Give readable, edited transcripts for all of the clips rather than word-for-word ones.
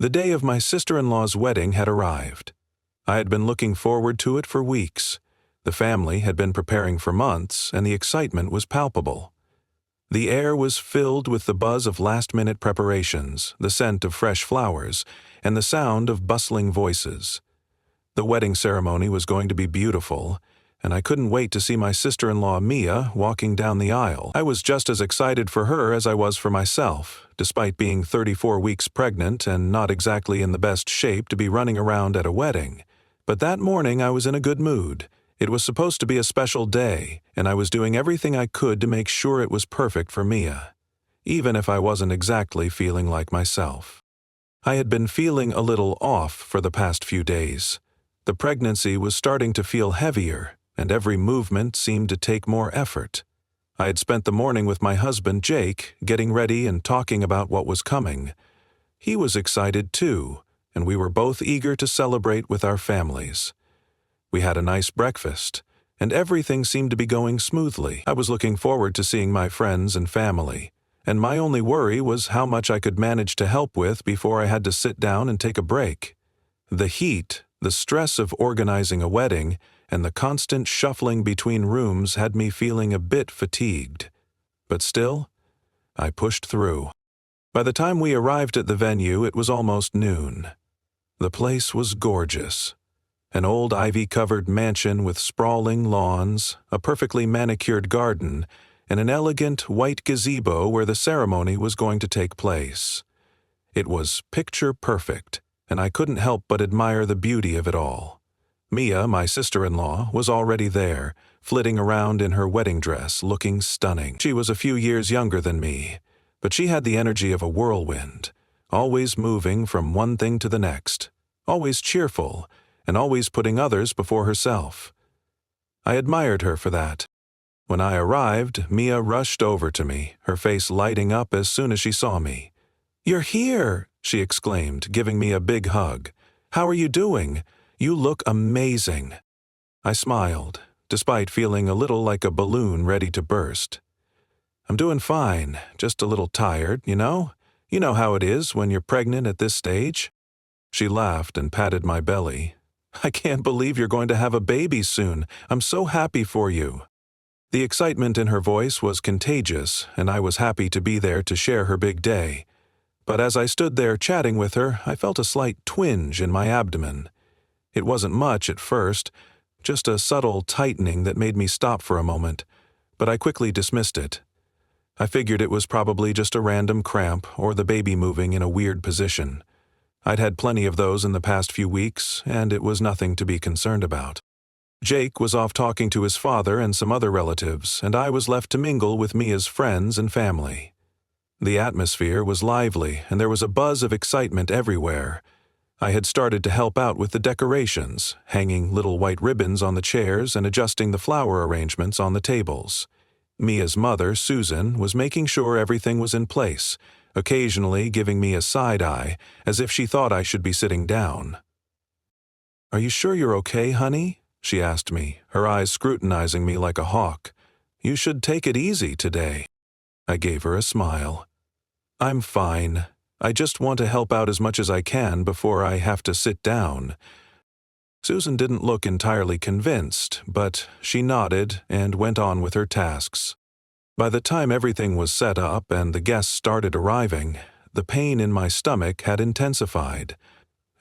The day of my sister-in-law's wedding had arrived. I had been looking forward to it for weeks. The family had been preparing for months, and the excitement was palpable. The air was filled with the buzz of last-minute preparations, the scent of fresh flowers, and the sound of bustling voices. The wedding ceremony was going to be beautiful, and I couldn't wait to see my sister-in-law Mia walking down the aisle. I was just as excited for her as I was for myself, despite being 34 weeks pregnant and not exactly in the best shape to be running around at a wedding. But that morning I was in a good mood. It was supposed to be a special day, and I was doing everything I could to make sure it was perfect for Mia, even if I wasn't exactly feeling like myself. I had been feeling a little off for the past few days. The pregnancy was starting to feel heavier, and every movement seemed to take more effort. I had spent the morning with my husband, Jake, getting ready and talking about what was coming. He was excited too, and we were both eager to celebrate with our families. We had a nice breakfast, and everything seemed to be going smoothly. I was looking forward to seeing my friends and family, and my only worry was how much I could manage to help with before I had to sit down and take a break. The heat, the stress of organizing a wedding, and the constant shuffling between rooms had me feeling a bit fatigued. But still, I pushed through. By the time we arrived at the venue, it was almost noon. The place was gorgeous. An old ivy-covered mansion with sprawling lawns, a perfectly manicured garden, and an elegant white gazebo where the ceremony was going to take place. It was picture perfect, and I couldn't help but admire the beauty of it all. Mia, my sister-in-law, was already there, flitting around in her wedding dress, looking stunning. She was a few years younger than me, but she had the energy of a whirlwind, always moving from one thing to the next, always cheerful, and always putting others before herself. I admired her for that. When I arrived, Mia rushed over to me, her face lighting up as soon as she saw me. "You're here!" she exclaimed, giving me a big hug. "How are you doing? You look amazing." I smiled, despite feeling a little like a balloon ready to burst. "I'm doing fine, just a little tired, you know? You know how it is when you're pregnant at this stage." She laughed and patted my belly. "I can't believe you're going to have a baby soon. I'm so happy for you." The excitement in her voice was contagious, and I was happy to be there to share her big day. But as I stood there chatting with her, I felt a slight twinge in my abdomen. It wasn't much at first, just a subtle tightening that made me stop for a moment, but I quickly dismissed it. I figured it was probably just a random cramp or the baby moving in a weird position. I'd had plenty of those in the past few weeks, and it was nothing to be concerned about. Jake was off talking to his father and some other relatives, and I was left to mingle with Mia's friends and family. The atmosphere was lively, and there was a buzz of excitement everywhere. I had started to help out with the decorations, hanging little white ribbons on the chairs and adjusting the flower arrangements on the tables. Mia's mother, Susan, was making sure everything was in place, occasionally giving me a side-eye, as if she thought I should be sitting down. "Are you sure you're okay, honey?" she asked me, her eyes scrutinizing me like a hawk. "You should take it easy today." I gave her a smile. "I'm fine. I just want to help out as much as I can before I have to sit down." Susan didn't look entirely convinced, but she nodded and went on with her tasks. By the time everything was set up and the guests started arriving, the pain in my stomach had intensified.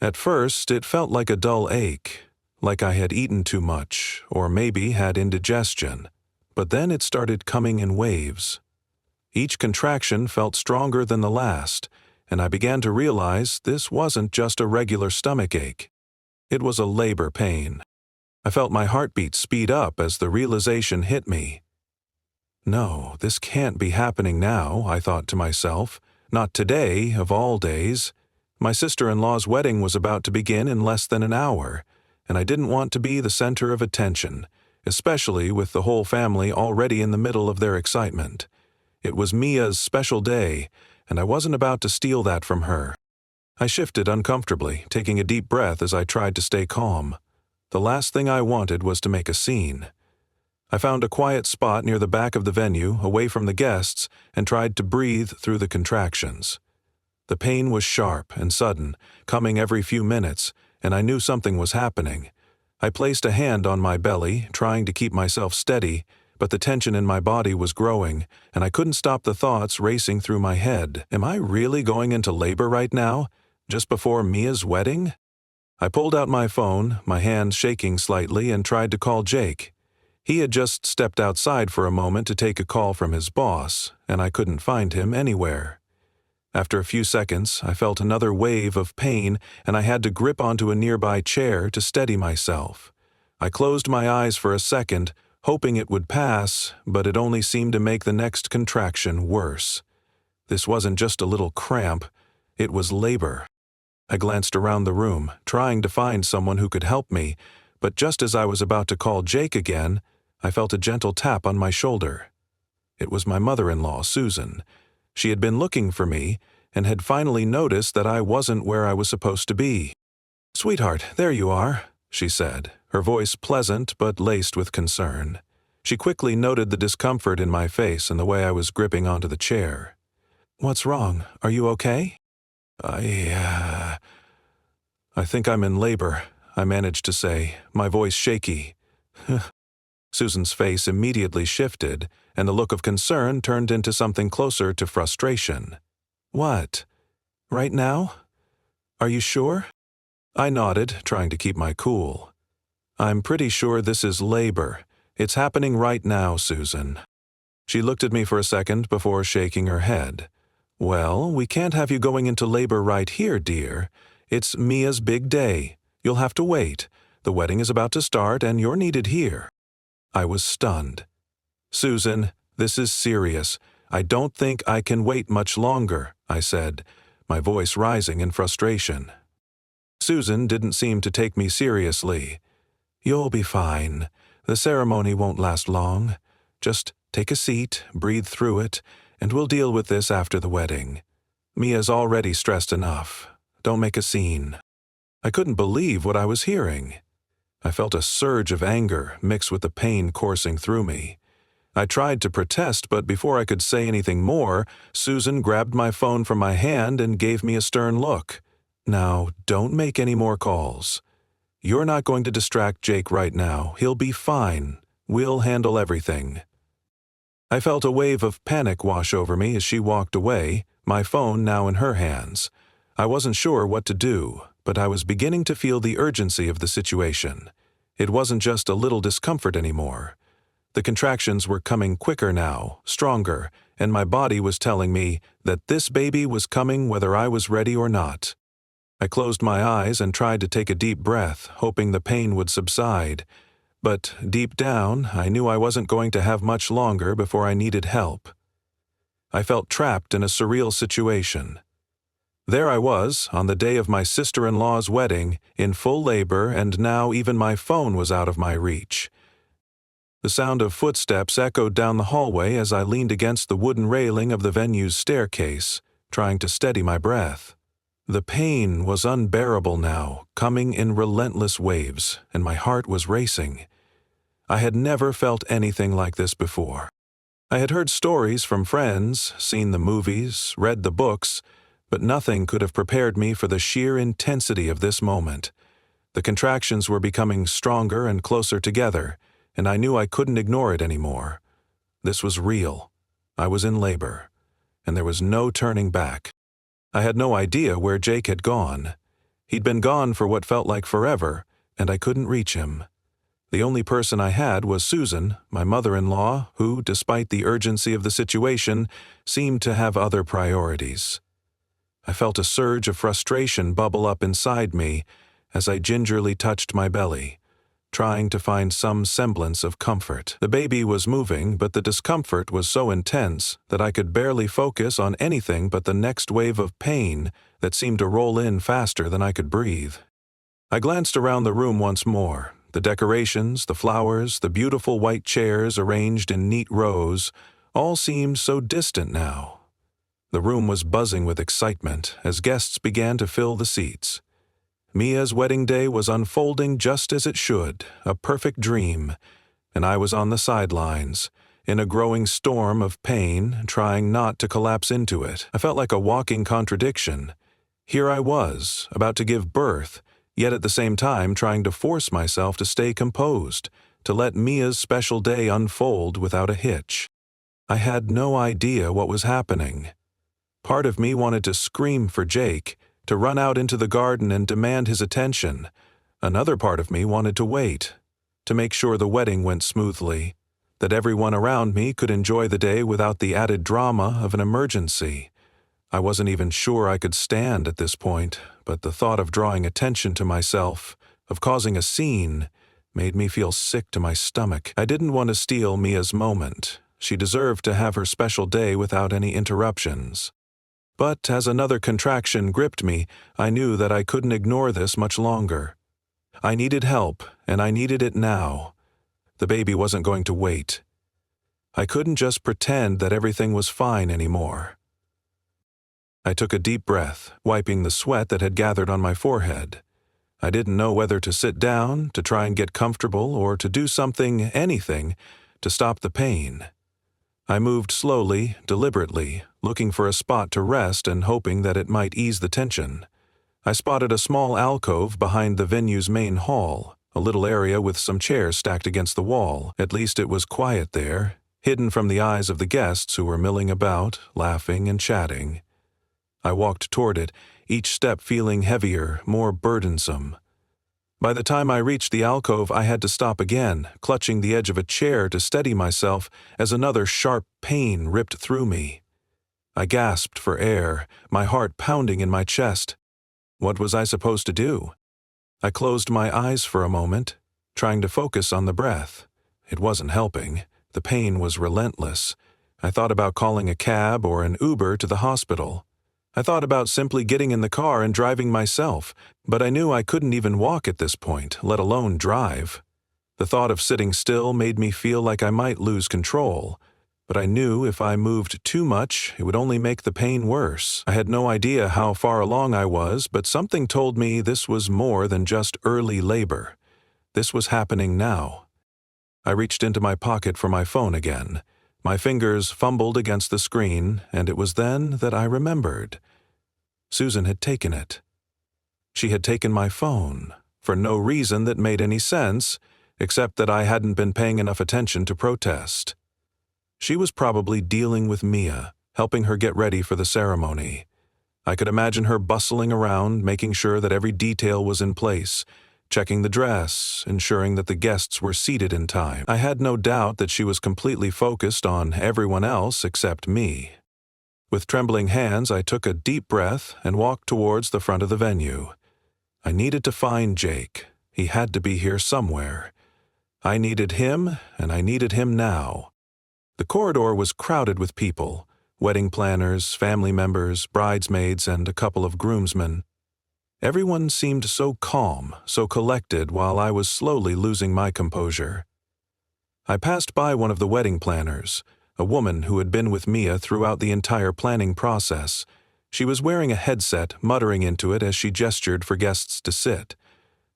At first, it felt like a dull ache, like I had eaten too much, or maybe had indigestion. But then it started coming in waves. Each contraction felt stronger than the last, and I began to realize this wasn't just a regular stomach ache. It was a labor pain. I felt my heartbeat speed up as the realization hit me. No, this can't be happening now, I thought to myself. Not today, of all days. My sister-in-law's wedding was about to begin in less than an hour, and I didn't want to be the center of attention, especially with the whole family already in the middle of their excitement. It was Mia's special day, and I wasn't about to steal that from her. I shifted uncomfortably, taking a deep breath as I tried to stay calm. The last thing I wanted was to make a scene. I found a quiet spot near the back of the venue, away from the guests, and tried to breathe through the contractions. The pain was sharp and sudden, coming every few minutes, and I knew something was happening. I placed a hand on my belly, trying to keep myself steady, but the tension in my body was growing, and I couldn't stop the thoughts racing through my head. Am I really going into labor right now, just before Mia's wedding? I pulled out my phone, my hand shaking slightly, and tried to call Jake. He had just stepped outside for a moment to take a call from his boss, and I couldn't find him anywhere. After a few seconds, I felt another wave of pain, and I had to grip onto a nearby chair to steady myself. I closed my eyes for a second, hoping it would pass, but it only seemed to make the next contraction worse. This wasn't just a little cramp, it was labor. I glanced around the room, trying to find someone who could help me, but just as I was about to call Jake again, I felt a gentle tap on my shoulder. It was my mother-in-law, Susan. She had been looking for me and had finally noticed that I wasn't where I was supposed to be. "Sweetheart, there you are," she said, her voice pleasant but laced with concern. She quickly noted the discomfort in my face and the way I was gripping onto the chair. "What's wrong? Are you okay?" I think I'm in labor," I managed to say, my voice shaky. Susan's face immediately shifted, and the look of concern turned into something closer to frustration. "What? Right now? Are you sure?" I nodded, trying to keep my cool. "I'm pretty sure this is labor. It's happening right now, Susan." She looked at me for a second before shaking her head. "Well, we can't have you going into labor right here, dear. It's Mia's big day. You'll have to wait. The wedding is about to start and you're needed here." I was stunned. "Susan, this is serious. I don't think I can wait much longer," I said, my voice rising in frustration. Susan didn't seem to take me seriously. "You'll be fine. The ceremony won't last long. Just take a seat, breathe through it, and we'll deal with this after the wedding. Mia's already stressed enough. Don't make a scene." I couldn't believe what I was hearing. I felt a surge of anger mixed with the pain coursing through me. I tried to protest, but before I could say anything more, Susan grabbed my phone from my hand and gave me a stern look. "Now, don't make any more calls. You're not going to distract Jake right now. He'll be fine. We'll handle everything." I felt a wave of panic wash over me as she walked away, my phone now in her hands. I wasn't sure what to do, but I was beginning to feel the urgency of the situation. It wasn't just a little discomfort anymore. The contractions were coming quicker now, stronger, and my body was telling me that this baby was coming whether I was ready or not. I closed my eyes and tried to take a deep breath, hoping the pain would subside. But deep down, I knew I wasn't going to have much longer before I needed help. I felt trapped in a surreal situation. There I was, on the day of my sister-in-law's wedding, in full labor, and now even my phone was out of my reach. The sound of footsteps echoed down the hallway as I leaned against the wooden railing of the venue's staircase, trying to steady my breath. The pain was unbearable now, coming in relentless waves, and my heart was racing. I had never felt anything like this before. I had heard stories from friends, seen the movies, read the books, but nothing could have prepared me for the sheer intensity of this moment. The contractions were becoming stronger and closer together, and I knew I couldn't ignore it anymore. This was real. I was in labor, and there was no turning back. I had no idea where Jake had gone. He'd been gone for what felt like forever, and I couldn't reach him. The only person I had was Susan, my mother-in-law, who, despite the urgency of the situation, seemed to have other priorities. I felt a surge of frustration bubble up inside me as I gingerly touched my belly, trying to find some semblance of comfort. The baby was moving, but the discomfort was so intense that I could barely focus on anything but the next wave of pain that seemed to roll in faster than I could breathe. I glanced around the room once more. The decorations, the flowers, the beautiful white chairs arranged in neat rows, all seemed so distant now. The room was buzzing with excitement as guests began to fill the seats. Mia's wedding day was unfolding just as it should, a perfect dream, and I was on the sidelines, in a growing storm of pain, trying not to collapse into it. I felt like a walking contradiction. Here I was, about to give birth, yet at the same time trying to force myself to stay composed, to let Mia's special day unfold without a hitch. I had no idea what was happening. Part of me wanted to scream for Jake, to run out into the garden and demand his attention. Another part of me wanted to wait, to make sure the wedding went smoothly, that everyone around me could enjoy the day without the added drama of an emergency. I wasn't even sure I could stand at this point, but the thought of drawing attention to myself, of causing a scene, made me feel sick to my stomach. I didn't want to steal Mia's moment. She deserved to have her special day without any interruptions. But as another contraction gripped me, I knew that I couldn't ignore this much longer. I needed help, and I needed it now. The baby wasn't going to wait. I couldn't just pretend that everything was fine anymore. I took a deep breath, wiping the sweat that had gathered on my forehead. I didn't know whether to sit down, to try and get comfortable, or to do something, anything, to stop the pain. I moved slowly, deliberately, looking for a spot to rest and hoping that it might ease the tension. I spotted a small alcove behind the venue's main hall, a little area with some chairs stacked against the wall. At least it was quiet there, hidden from the eyes of the guests who were milling about, laughing and chatting. I walked toward it, each step feeling heavier, more burdensome. By the time I reached the alcove, I had to stop again, clutching the edge of a chair to steady myself as another sharp pain ripped through me. I gasped for air, my heart pounding in my chest. What was I supposed to do? I closed my eyes for a moment, trying to focus on the breath. It wasn't helping. The pain was relentless. I thought about calling a cab or an Uber to the hospital. I thought about simply getting in the car and driving myself, but I knew I couldn't even walk at this point, let alone drive. The thought of sitting still made me feel like I might lose control, but I knew if I moved too much, it would only make the pain worse. I had no idea how far along I was, but something told me this was more than just early labor. This was happening now. I reached into my pocket for my phone again. My fingers fumbled against the screen, and it was then that I remembered. Susan had taken it. She had taken my phone, for no reason that made any sense, except that I hadn't been paying enough attention to protest. She was probably dealing with Mia, helping her get ready for the ceremony. I could imagine her bustling around, making sure that every detail was in place, checking the dress, ensuring that the guests were seated in time. I had no doubt that she was completely focused on everyone else except me. With trembling hands, I took a deep breath and walked towards the front of the venue. I needed to find Jake. He had to be here somewhere. I needed him, and I needed him now. The corridor was crowded with people, wedding planners, family members, bridesmaids, and a couple of groomsmen. Everyone seemed so calm, so collected, while I was slowly losing my composure. I passed by one of the wedding planners, a woman who had been with Mia throughout the entire planning process. She was wearing a headset, muttering into it as she gestured for guests to sit.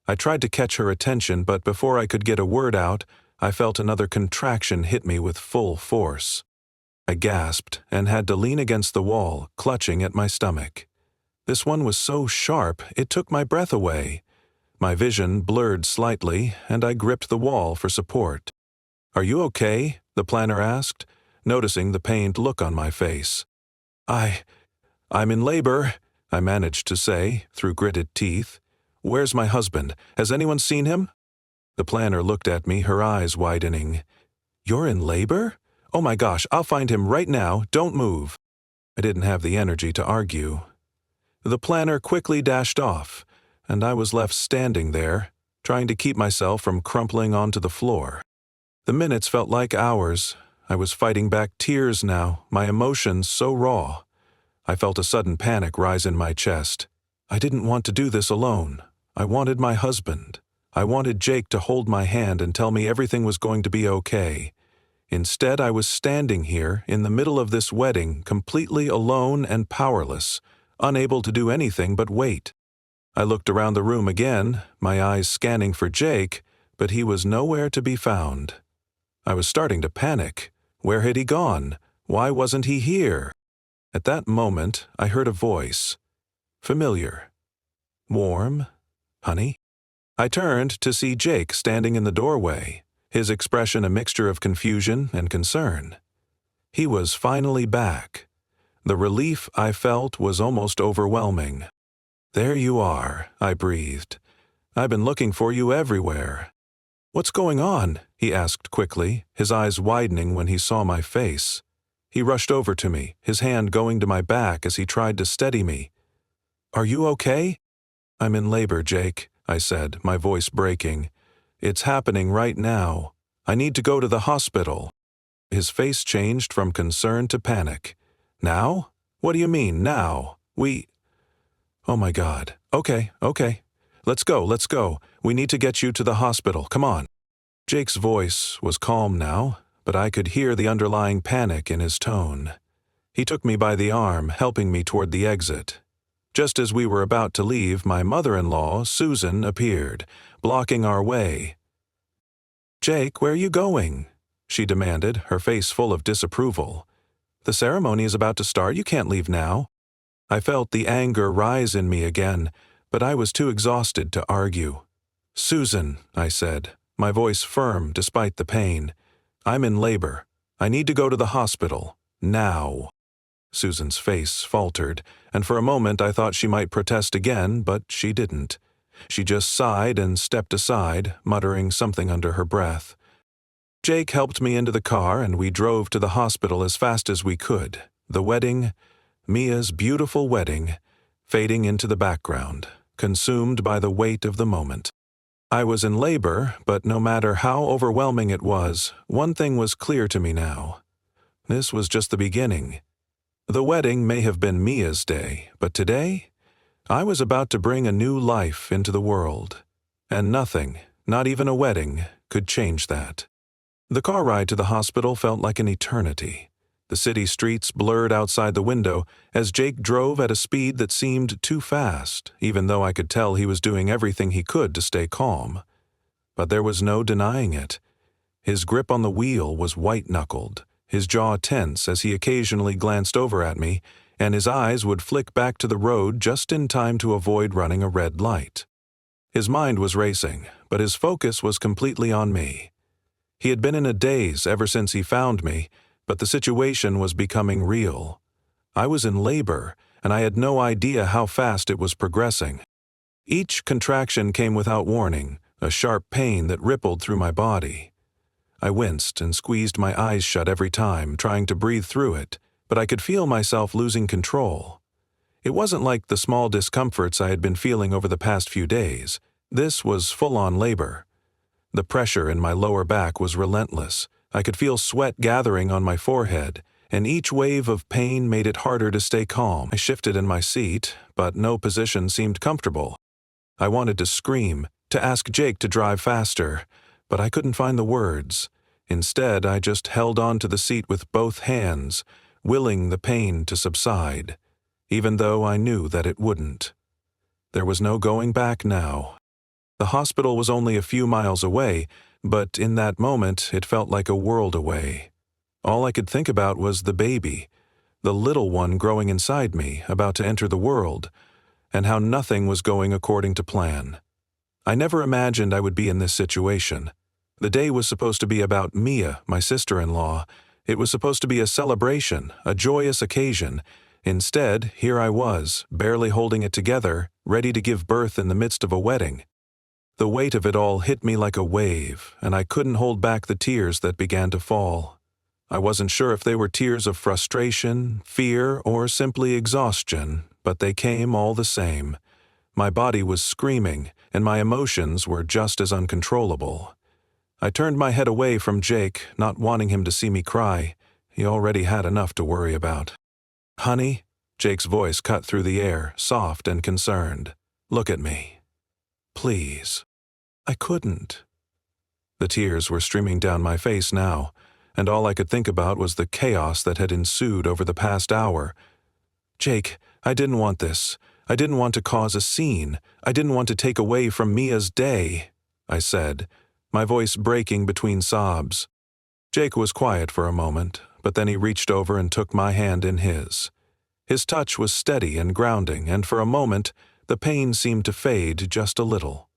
I tried to catch her attention, but before I could get a word out, I felt another contraction hit me with full force. I gasped and had to lean against the wall, clutching at my stomach. This one was so sharp, it took my breath away. My vision blurred slightly, and I gripped the wall for support. "Are you okay?" the planner asked, noticing the pained look on my face. I'm in labor," I managed to say, through gritted teeth. "Where's my husband? Has anyone seen him?" The planner looked at me, her eyes widening. "You're in labor? Oh my gosh, I'll find him right now, don't move." I didn't have the energy to argue. The planner quickly dashed off, and I was left standing there, trying to keep myself from crumpling onto the floor. The minutes felt like hours. I was fighting back tears now, my emotions so raw. I felt a sudden panic rise in my chest. I didn't want to do this alone. I wanted my husband. I wanted Jake to hold my hand and tell me everything was going to be okay. Instead, I was standing here, in the middle of this wedding, completely alone and powerless, unable to do anything but wait. I looked around the room again, my eyes scanning for Jake, but he was nowhere to be found. I was starting to panic. Where had he gone? Why wasn't he here? At that moment, I heard a voice. Familiar. Warm? Honey? I turned to see Jake standing in the doorway, his expression a mixture of confusion and concern. He was finally back. The relief I felt was almost overwhelming. There you are, I breathed. I've been looking for you everywhere. What's going on? He asked quickly, his eyes widening when he saw my face. He rushed over to me, his hand going to my back as he tried to steady me. Are you okay? I'm in labor, Jake, I said, my voice breaking. It's happening right now. I need to go to the hospital. His face changed from concern to panic. Now? What do you mean, now? Oh my God. Okay. Let's go. We need to get you to the hospital. Come on. Jake's voice was calm now, but I could hear the underlying panic in his tone. He took me by the arm, helping me toward the exit. Just as we were about to leave, my mother-in-law, Susan, appeared, blocking our way. Jake, where are you going? She demanded, her face full of disapproval. The ceremony is about to start. You can't leave now. I felt the anger rise in me again, but I was too exhausted to argue. Susan, I said, my voice firm despite the pain. I'm in labor. I need to go to the hospital. Now. Susan's face faltered, and for a moment I thought she might protest again, but she didn't. She just sighed and stepped aside, muttering something under her breath. Jake helped me into the car, and we drove to the hospital as fast as we could. The wedding, Mia's beautiful wedding, fading into the background, consumed by the weight of the moment. I was in labor, but no matter how overwhelming it was, one thing was clear to me now. This was just the beginning. The wedding may have been Mia's day, but today, I was about to bring a new life into the world. And nothing, not even a wedding, could change that. The car ride to the hospital felt like an eternity. The city streets blurred outside the window as Jake drove at a speed that seemed too fast, even though I could tell he was doing everything he could to stay calm. But there was no denying it. His grip on the wheel was white-knuckled, his jaw tense as he occasionally glanced over at me, and his eyes would flick back to the road just in time to avoid running a red light. His mind was racing, but his focus was completely on me. He had been in a daze ever since he found me, but the situation was becoming real. I was in labor, and I had no idea how fast it was progressing. Each contraction came without warning, a sharp pain that rippled through my body. I winced and squeezed my eyes shut every time, trying to breathe through it, but I could feel myself losing control. It wasn't like the small discomforts I had been feeling over the past few days. This was full-on labor. The pressure in my lower back was relentless. I could feel sweat gathering on my forehead, and each wave of pain made it harder to stay calm. I shifted in my seat, but no position seemed comfortable. I wanted to scream, to ask Jake to drive faster, but I couldn't find the words. Instead, I just held on to the seat with both hands, willing the pain to subside, even though I knew that it wouldn't. There was no going back now. The hospital was only a few miles away, but in that moment it felt like a world away. All I could think about was the baby, the little one growing inside me, about to enter the world, and how nothing was going according to plan. I never imagined I would be in this situation. The day was supposed to be about Mia, my sister-in-law. It was supposed to be a celebration, a joyous occasion. Instead, here I was, barely holding it together, ready to give birth in the midst of a wedding. The weight of it all hit me like a wave, and I couldn't hold back the tears that began to fall. I wasn't sure if they were tears of frustration, fear, or simply exhaustion, but they came all the same. My body was screaming, and my emotions were just as uncontrollable. I turned my head away from Jake, not wanting him to see me cry. He already had enough to worry about. "Honey," Jake's voice cut through the air, soft and concerned. "Look at me. Please." I couldn't. The tears were streaming down my face now, and all I could think about was the chaos that had ensued over the past hour. "Jake, I didn't want this. I didn't want to cause a scene. I didn't want to take away from Mia's day," I said, my voice breaking between sobs. Jake was quiet for a moment, but then he reached over and took my hand in his. His touch was steady and grounding, and for a moment, the pain seemed to fade just a little.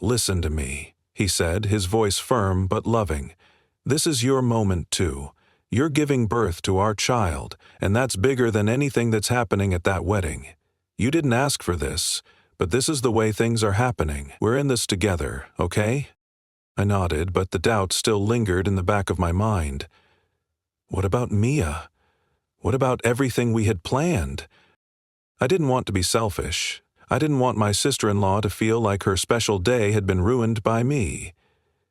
"Listen to me," he said, his voice firm but loving. "This is your moment too. You're giving birth to our child, and that's bigger than anything that's happening at that wedding. You didn't ask for this, but this is the way things are happening. We're in this together, okay?" I nodded, but the doubt still lingered in the back of my mind. What about Mia? What about everything we had planned? I didn't want to be selfish. I didn't want my sister-in-law to feel like her special day had been ruined by me.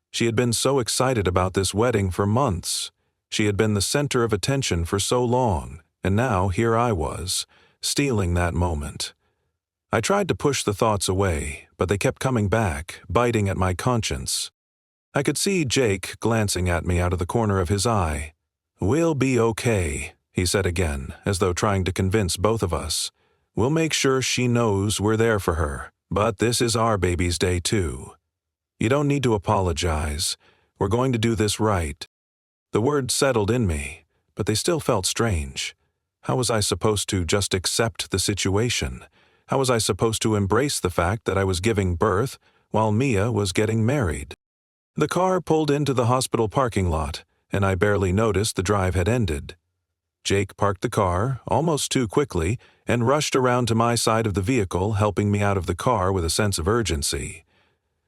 She had been so excited about this wedding for months. She had been the center of attention for so long, and now here I was, stealing that moment. I tried to push the thoughts away, but they kept coming back, biting at my conscience. I could see Jake glancing at me out of the corner of his eye. "We'll be okay," he said again, as though trying to convince both of us. "We'll make sure she knows we're there for her, but this is our baby's day too. You don't need to apologize. We're going to do this right." The words settled in me, but they still felt strange. How was I supposed to just accept the situation? How was I supposed to embrace the fact that I was giving birth while Mia was getting married? The car pulled into the hospital parking lot, and I barely noticed the drive had ended. Jake parked the car, almost too quickly, and rushed around to my side of the vehicle, helping me out of the car with a sense of urgency.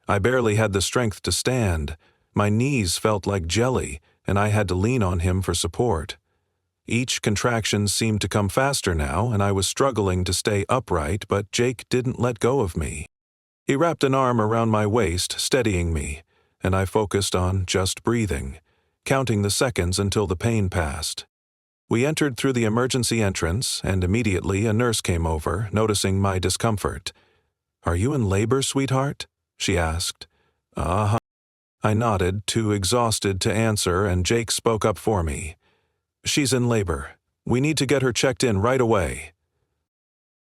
I barely had the strength to stand. My knees felt like jelly, and I had to lean on him for support. Each contraction seemed to come faster now, and I was struggling to stay upright, but Jake didn't let go of me. He wrapped an arm around my waist, steadying me, and I focused on just breathing, counting the seconds until the pain passed. We entered through the emergency entrance, and immediately a nurse came over, noticing my discomfort. "Are you in labor, sweetheart?" she asked. "Uh-huh." I nodded, too exhausted to answer, and Jake spoke up for me. "She's in labor. We need to get her checked in right away."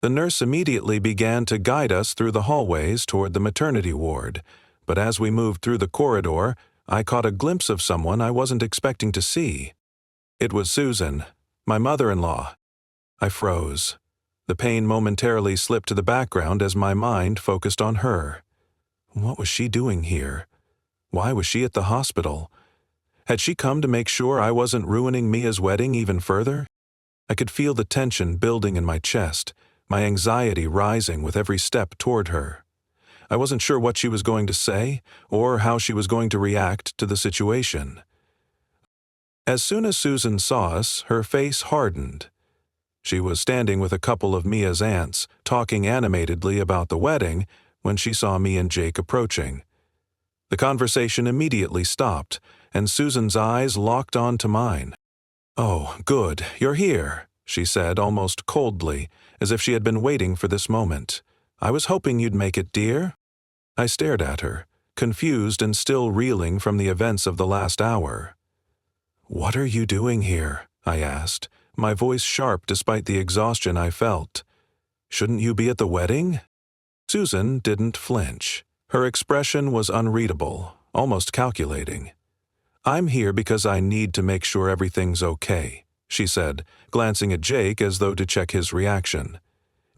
The nurse immediately began to guide us through the hallways toward the maternity ward, but as we moved through the corridor, I caught a glimpse of someone I wasn't expecting to see. It was Susan, my mother-in-law. I froze. The pain momentarily slipped to the background as my mind focused on her. What was she doing here? Why was she at the hospital? Had she come to make sure I wasn't ruining Mia's wedding even further? I could feel the tension building in my chest, my anxiety rising with every step toward her. I wasn't sure what she was going to say or how she was going to react to the situation. As soon as Susan saw us, her face hardened. She was standing with a couple of Mia's aunts, talking animatedly about the wedding when she saw me and Jake approaching. The conversation immediately stopped, and Susan's eyes locked onto mine. "Oh, good, you're here," she said almost coldly, as if she had been waiting for this moment. "I was hoping you'd make it, dear." I stared at her, confused and still reeling from the events of the last hour. "What are you doing here?" I asked, my voice sharp despite the exhaustion I felt. "Shouldn't you be at the wedding?" Susan didn't flinch. Her expression was unreadable, almost calculating. "I'm here because I need to make sure everything's okay," she said, glancing at Jake as though to check his reaction.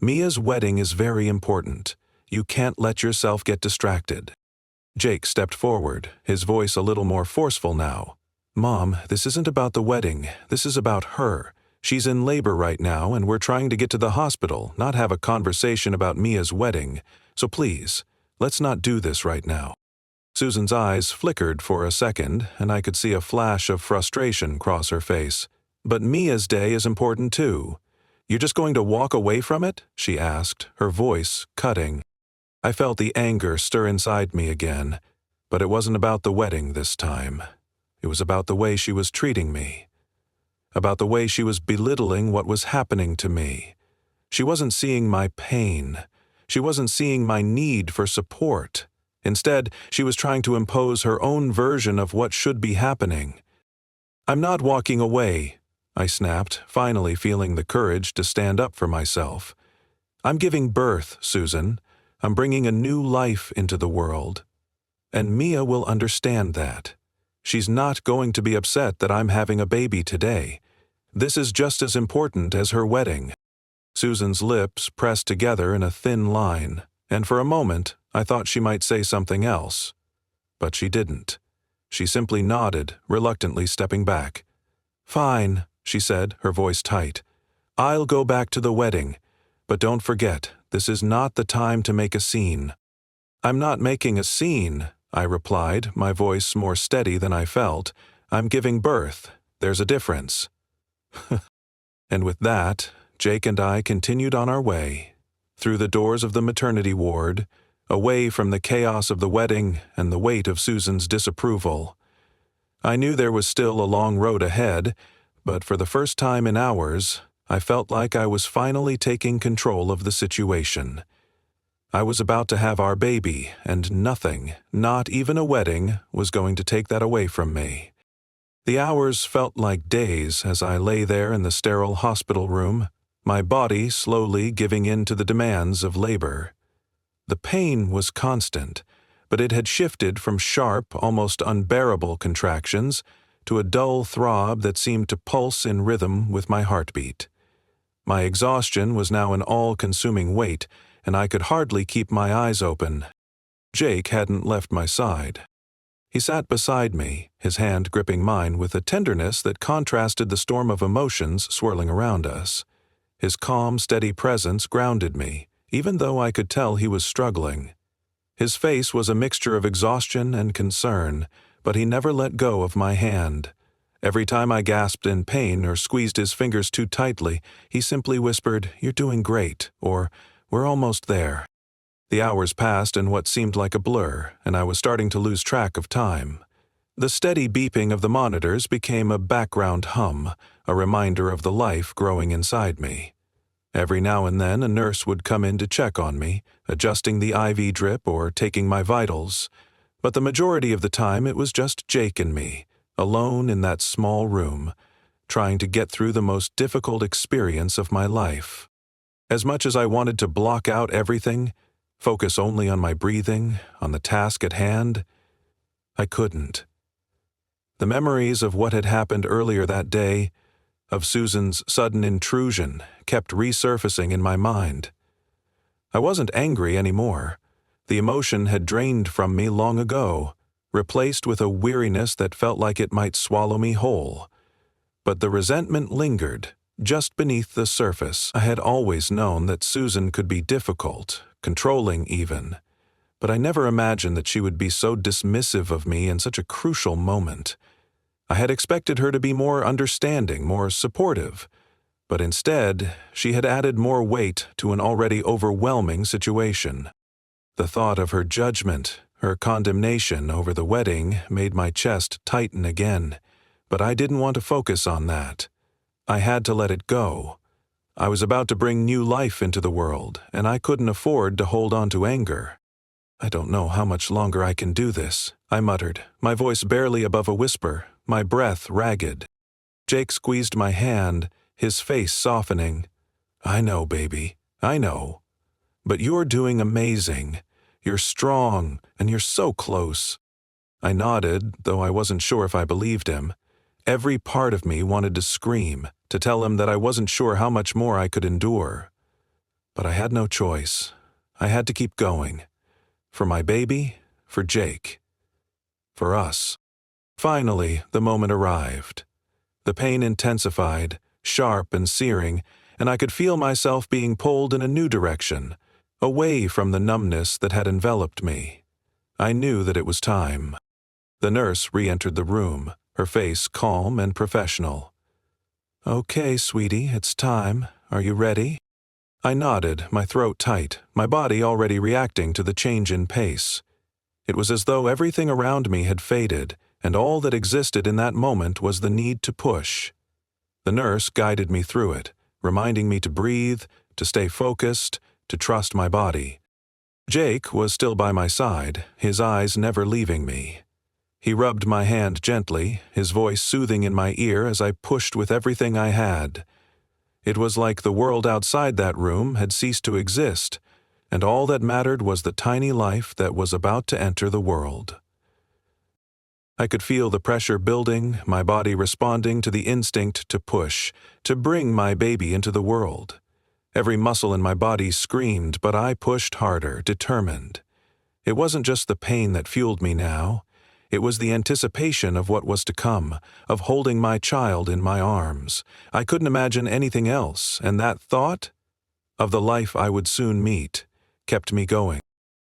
"Mia's wedding is very important. You can't let yourself get distracted." Jake stepped forward, his voice a little more forceful now. "Mom, this isn't about the wedding. This is about her. She's in labor right now, and we're trying to get to the hospital, not have a conversation about Mia's wedding. So please, let's not do this right now." Susan's eyes flickered for a second, and I could see a flash of frustration cross her face. "But Mia's day is important too. You're just going to walk away from it?" she asked, her voice cutting. I felt the anger stir inside me again, but it wasn't about the wedding this time. It was about the way she was treating me. About the way she was belittling what was happening to me. She wasn't seeing my pain. She wasn't seeing my need for support. Instead, she was trying to impose her own version of what should be happening. "I'm not walking away," I snapped, finally feeling the courage to stand up for myself. "I'm giving birth, Susan. I'm bringing a new life into the world. And Mia will understand that. She's not going to be upset that I'm having a baby today. This is just as important as her wedding." Susan's lips pressed together in a thin line, and for a moment I thought she might say something else. But she didn't. She simply nodded, reluctantly stepping back. "Fine," she said, her voice tight. "I'll go back to the wedding. But don't forget, this is not the time to make a scene." "I'm not making a scene," I replied, my voice more steady than I felt. "I'm giving birth. There's a difference." And with that, Jake and I continued on our way, through the doors of the maternity ward, away from the chaos of the wedding and the weight of Susan's disapproval. I knew there was still a long road ahead, but for the first time in hours, I felt like I was finally taking control of the situation. I was about to have our baby, and nothing, not even a wedding, was going to take that away from me. The hours felt like days as I lay there in the sterile hospital room, my body slowly giving in to the demands of labor. The pain was constant, but it had shifted from sharp, almost unbearable contractions to a dull throb that seemed to pulse in rhythm with my heartbeat. My exhaustion was now an all-consuming weight, and I could hardly keep my eyes open. Jake hadn't left my side. He sat beside me, his hand gripping mine with a tenderness that contrasted the storm of emotions swirling around us. His calm, steady presence grounded me, even though I could tell he was struggling. His face was a mixture of exhaustion and concern, but he never let go of my hand. Every time I gasped in pain or squeezed his fingers too tightly, he simply whispered, "You're doing great," or "We're almost there." The hours passed in what seemed like a blur, and I was starting to lose track of time. The steady beeping of the monitors became a background hum, a reminder of the life growing inside me. Every now and then a nurse would come in to check on me, adjusting the IV drip or taking my vitals, but the majority of the time it was just Jake and me, alone in that small room, trying to get through the most difficult experience of my life. As much as I wanted to block out everything, focus only on my breathing, on the task at hand, I couldn't. The memories of what had happened earlier that day, of Susan's sudden intrusion, kept resurfacing in my mind. I wasn't angry anymore. The emotion had drained from me long ago, replaced with a weariness that felt like it might swallow me whole. But the resentment lingered, just beneath the surface. I had always known that Susan could be difficult, controlling even, but I never imagined that she would be so dismissive of me in such a crucial moment. I had expected her to be more understanding, more supportive, but instead, she had added more weight to an already overwhelming situation. The thought of her judgment, her condemnation over the wedding made my chest tighten again, but I didn't want to focus on that. I had to let it go. I was about to bring new life into the world, and I couldn't afford to hold on to anger. "I don't know how much longer I can do this," I muttered, my voice barely above a whisper, my breath ragged. Jake squeezed my hand, his face softening. "I know, baby, I know. But you're doing amazing. You're strong, and you're so close." I nodded, though I wasn't sure if I believed him. Every part of me wanted to scream, to tell him that I wasn't sure how much more I could endure. But I had no choice. I had to keep going. For my baby, for Jake. For us. Finally, the moment arrived. The pain intensified, sharp and searing, and I could feel myself being pulled in a new direction, away from the numbness that had enveloped me. I knew that it was time. The nurse re-entered the room, her face calm and professional. "Okay, sweetie, it's time. Are you ready?" I nodded, my throat tight, my body already reacting to the change in pace. It was as though everything around me had faded, and all that existed in that moment was the need to push. The nurse guided me through it, reminding me to breathe, to stay focused, to trust my body. Jake was still by my side, his eyes never leaving me. He rubbed my hand gently, his voice soothing in my ear as I pushed with everything I had. It was like the world outside that room had ceased to exist, and all that mattered was the tiny life that was about to enter the world. I could feel the pressure building, my body responding to the instinct to push, to bring my baby into the world. Every muscle in my body screamed, but I pushed harder, determined. It wasn't just the pain that fueled me now. It was the anticipation of what was to come, of holding my child in my arms. I couldn't imagine anything else, and that thought of the life I would soon meet kept me going.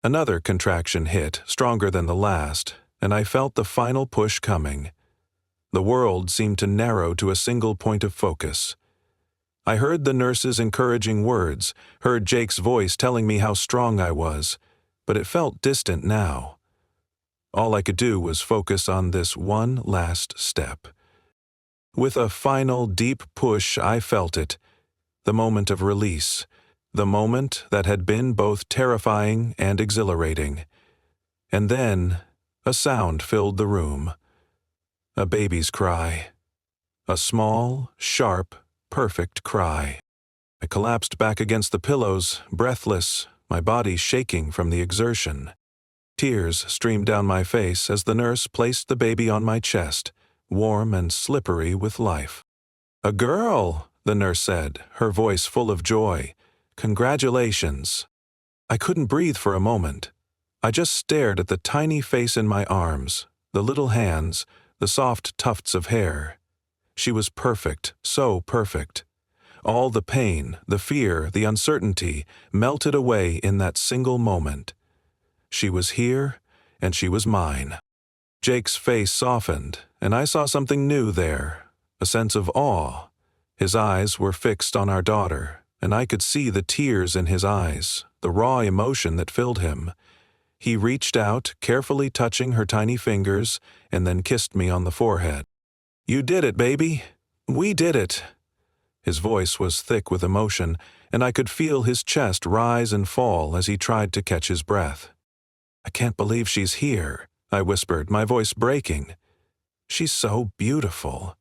Another contraction hit, stronger than the last, and I felt the final push coming. The world seemed to narrow to a single point of focus. I heard the nurse's encouraging words, heard Jake's voice telling me how strong I was, but it felt distant now. All I could do was focus on this one last step. With a final deep push, I felt it, the moment of release, the moment that had been both terrifying and exhilarating. And then a sound filled the room. A baby's cry. A small, sharp, perfect cry. I collapsed back against the pillows, breathless, my body shaking from the exertion. Tears streamed down my face as the nurse placed the baby on my chest, warm and slippery with life. "A girl," the nurse said, her voice full of joy. "Congratulations." I couldn't breathe for a moment. I just stared at the tiny face in my arms, the little hands, the soft tufts of hair. She was perfect, so perfect. All the pain, the fear, the uncertainty melted away in that single moment. She was here, and she was mine. Jake's face softened, and I saw something new there, a sense of awe. His eyes were fixed on our daughter, and I could see the tears in his eyes, the raw emotion that filled him. He reached out, carefully touching her tiny fingers, and then kissed me on the forehead. "You did it, baby. We did it." His voice was thick with emotion, and I could feel his chest rise and fall as he tried to catch his breath. "I can't believe she's here," I whispered, my voice breaking. "She's so beautiful."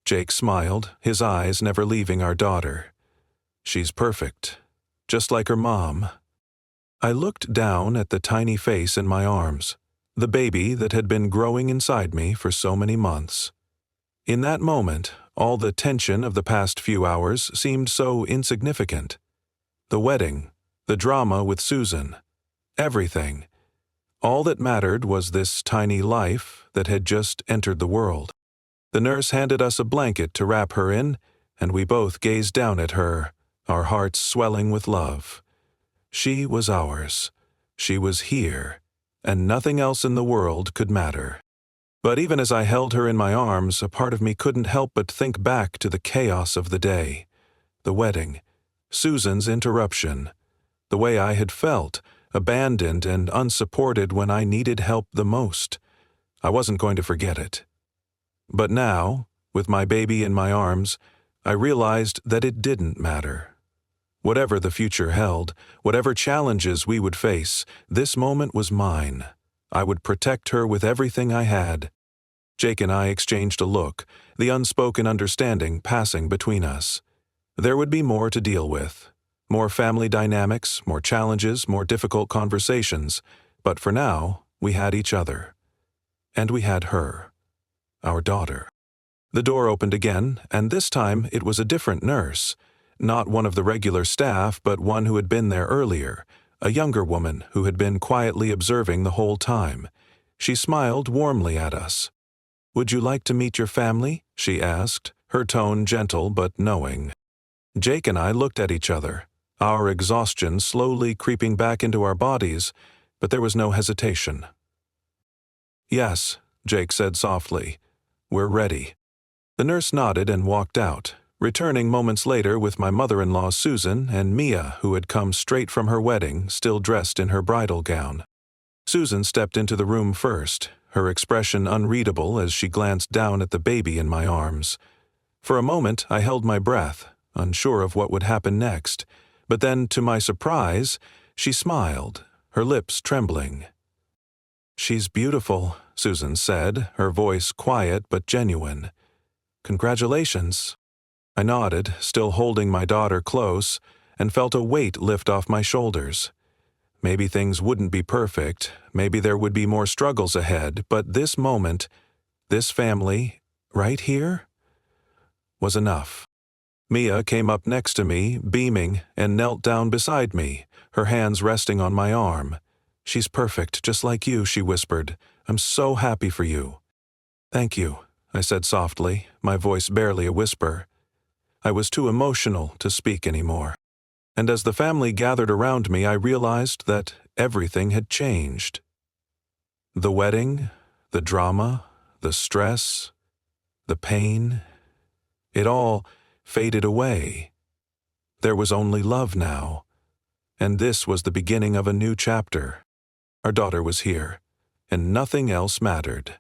Jake smiled, his eyes never leaving our daughter. "She's perfect, just like her mom." I looked down at the tiny face in my arms, the baby that had been growing inside me for so many months. In that moment, all the tension of the past few hours seemed so insignificant. The wedding, the drama with Susan, everything. All that mattered was this tiny life that had just entered the world. The nurse handed us a blanket to wrap her in, and we both gazed down at her, our hearts swelling with love. She was ours. She was here, and nothing else in the world could matter. But even as I held her in my arms, a part of me couldn't help but think back to the chaos of the day. The wedding, Susan's interruption, the way I had felt, abandoned and unsupported when I needed help the most. I wasn't going to forget it. But now, with my baby in my arms, I realized that it didn't matter. Whatever the future held, whatever challenges we would face, this moment was mine. I would protect her with everything I had. Jake and I exchanged a look, the unspoken understanding passing between us. There would be more to deal with. More family dynamics, more challenges, more difficult conversations. But for now, we had each other. And we had her, our daughter. The door opened again, and this time it was a different nurse. Not one of the regular staff, but one who had been there earlier, a younger woman who had been quietly observing the whole time. She smiled warmly at us. "Would you like to meet your family?" she asked, her tone gentle but knowing. Jake and I looked at each other, our exhaustion slowly creeping back into our bodies, but there was no hesitation. "Yes," Jake said softly. "We're ready." The nurse nodded and walked out, returning moments later with my mother-in-law Susan and Mia, who had come straight from her wedding, still dressed in her bridal gown. Susan stepped into the room first, her expression unreadable as she glanced down at the baby in my arms. For a moment I held my breath, unsure of what would happen next, but then, to my surprise, she smiled, her lips trembling. "She's beautiful," Susan said, her voice quiet but genuine. "Congratulations." I nodded, still holding my daughter close, and felt a weight lift off my shoulders. Maybe things wouldn't be perfect, maybe there would be more struggles ahead, but this moment, this family, right here, was enough. Mia came up next to me, beaming, and knelt down beside me, her hands resting on my arm. "She's perfect, just like you," she whispered. "I'm so happy for you." "Thank you," I said softly, my voice barely a whisper. I was too emotional to speak anymore. And as the family gathered around me, I realized that everything had changed. The wedding, the drama, the stress, the pain, it all faded away. There was only love now, and this was the beginning of a new chapter. Our daughter was here, and nothing else mattered.